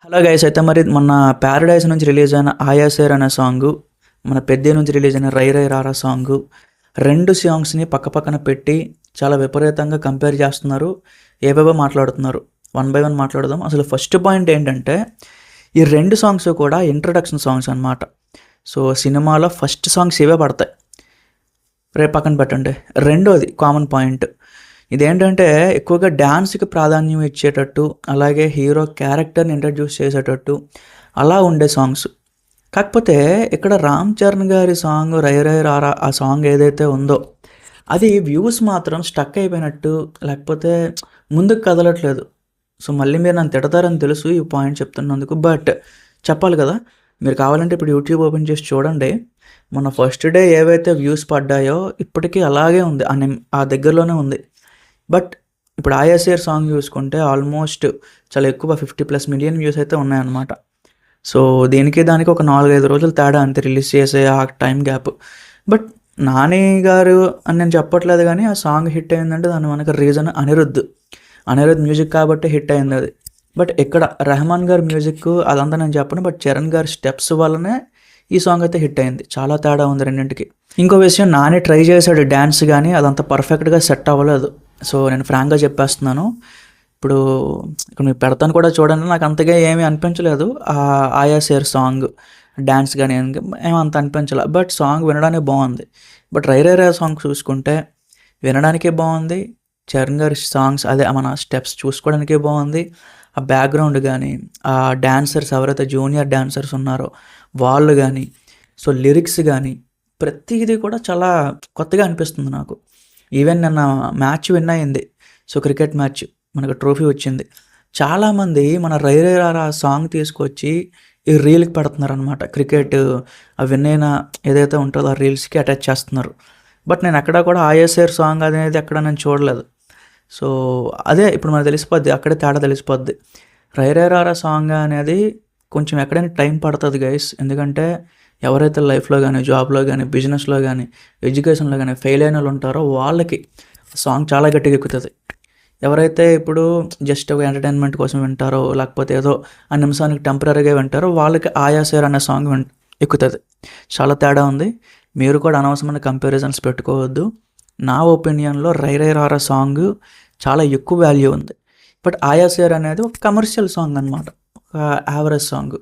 Hello guys, అయితే మరి మొన్న ప్యారడైజ్ నుంచి రిలీజ్ అయిన ఆయాసేర్ అనే సాంగు, మన పెద్ద నుంచి రిలీజ్ అయిన రై రై రారా సాంగు, రెండు సాంగ్స్ని పక్కన పెట్టి చాలా విపరీతంగా కంపేర్ చేస్తున్నారు. ఏవేవో మాట్లాడుతున్నారు. వన్ బై వన్ మాట్లాడదాం. అసలు ఫస్ట్ పాయింట్ ఏంటంటే, ఈ రెండు సాంగ్స్ కూడా ఇంట్రడక్షన్ సాంగ్స్ అనమాట. సో సినిమాలో ఫస్ట్ సాంగ్స్ ఇవే పడతాయి. రేపు పక్కన పెట్టండి. రెండోది కామన్ పాయింట్ ఇదేంటంటే, ఎక్కువగా డ్యాన్స్కి ప్రాధాన్యం ఇచ్చేటట్టు, అలాగే హీరో క్యారెక్టర్ని ఇంట్రడ్యూస్ చేసేటట్టు అలా ఉండే సాంగ్స్. కాకపోతే ఇక్కడ రామ్ చరణ్ గారి సాంగ్ రై రై రారా, ఆ సాంగ్ ఏదైతే ఉందో అది వ్యూస్ మాత్రం స్టక్ అయిపోయినట్టు, లేకపోతే ముందుకు కదలట్లేదు. సో మళ్ళీ మీరు నన్ను తిడతారని తెలుసు ఈ పాయింట్ చెప్తున్నందుకు, బట్ చెప్పాలి కదా. మీరు కావాలంటే ఇప్పుడు యూట్యూబ్ ఓపెన్ చేసి చూడండి. మన ఫస్ట్ డే ఏవైతే వ్యూస్ పడ్డాయో ఇప్పటికీ అలాగే ఉంది, ఆ దగ్గరలోనే ఉంది. బట్ ఇప్పుడు ఆయాసేర్ సాంగ్ చూసుకుంటే ఆల్మోస్ట్ చాలా ఎక్కువ 50+ మిలియన్ వ్యూస్ అయితే ఉన్నాయన్నమాట. సో దానికి ఒక 4-5 రోజులు తేడా అంతే, రిలీజ్ చేసే ఆ టైం గ్యాప్. బట్ నాని గారు అని నేను చెప్పట్లేదు, కానీ ఆ సాంగ్ హిట్ అయిందంటే దాని మనకు రీజన్ అనిరుద్ మ్యూజిక్ కాబట్టి హిట్ అయింది అది. బట్ ఇక్కడ రెహమాన్ గారి మ్యూజిక్ అదంతా నేను చెప్పను, బట్ చరణ్ గారి స్టెప్స్ వల్లనే ఈ సాంగ్ అయితే హిట్ అయింది. చాలా తేడా ఉంది రెండింటికి. ఇంకో విషయం, నాని ట్రై చేశాడు డ్యాన్స్, కానీ అదంత పర్ఫెక్ట్గా సెట్ అవ్వలేదు. సో నేను ఫ్రాంక్గా చెప్పేస్తున్నాను. ఇప్పుడు ఇక్కడ మీరు పెడతాను కూడా చూడండి. నాకు అంతగా ఏమీ అనిపించలేదు ఆ ఆయాసేర్ సాంగ్ డ్యాన్స్, కానీ ఏమంత అనిపించలేదు. బట్ సాంగ్ వినడానికి బాగుంది. బట్ రై రై రా సాంగ్ చూసుకుంటే వినడానికే బాగుంది. చరణ్ గారి సాంగ్స్, అదే మన స్టెప్స్ చూసుకోవడానికే బాగుంది. ఆ బ్యాక్గ్రౌండ్ కానీ, ఆ డాన్సర్స్ ఎవరైతే జూనియర్ డాన్సర్స్ ఉన్నారో వాళ్ళు కానీ, సో లిరిక్స్ కానీ ప్రతిదీ కూడా చాలా కొత్తగా అనిపిస్తుంది నాకు. ఈవెన్ నిన్న మ్యాచ్ విన్ అయింది. సో క్రికెట్ మ్యాచ్, మనకు ట్రోఫీ వచ్చింది. చాలామంది మన రై రై రారా సాంగ్ తీసుకొచ్చి ఈ రీల్కి పెడుతున్నారు అనమాట. క్రికెట్ ఆ విన్ అయిన ఏదైతే ఉంటుందో ఆ రీల్స్కి అటాచ్ చేస్తున్నారు. బట్ నేను ఎక్కడా కూడా ఆయాసేర్ సాంగ్ అనేది ఎక్కడ నేను చూడలేదు. సో అదే ఇప్పుడు మనకు తెలిసిపోద్ది, అక్కడే తేడా తెలిసిపోద్ది. రై రై రారా సాంగ్ అనేది కొంచెం ఎక్కడైనా టైం పడుతుంది గైస్. ఎందుకంటే ఎవరైతే లైఫ్లో కానీ, జాబ్లో కానీ, బిజినెస్లో కానీ, ఎడ్యుకేషన్లో కానీ ఫెయిల్ అయిన వాళ్ళు ఉంటారో వాళ్ళకి సాంగ్ చాలా గట్టిగా ఎక్కుతుంది. ఎవరైతే ఇప్పుడు జస్ట్ ఒక ఎంటర్టైన్మెంట్ కోసం వింటారో, లేకపోతే ఏదో ఆ నిమిషానికి టెంపరీగా వింటారో వాళ్ళకి ఆయాసేర్ అనే సాంగ్ ఎక్కుతుంది. చాలా తేడా ఉంది. మీరు కూడా అనవసరమైన కంపారిజన్స్ పెట్టుకోవద్దు. నా ఒపీనియన్లో రై రై రారా సాంగ్ చాలా ఎక్కువ వాల్యూ ఉంది. బట్ ఆయాసేర్ అనేది ఒక కమర్షియల్ సాంగ్ అనమాట, ఒక యావరేజ్ సాంగ్.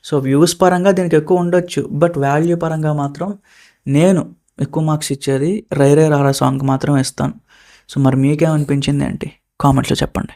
సో వ్యూస్ పరంగా దీనికి ఎక్కువ ఉండొచ్చు, బట్ వాల్యూ పరంగా మాత్రం నేను ఎక్కువ మార్క్స్ ఇచ్చేది రై రై రారా సాంగ్ మాత్రం ఇస్తాను. సో మరి మీకేమనిపించింది ఏంటి కామెంట్లో చెప్పండి.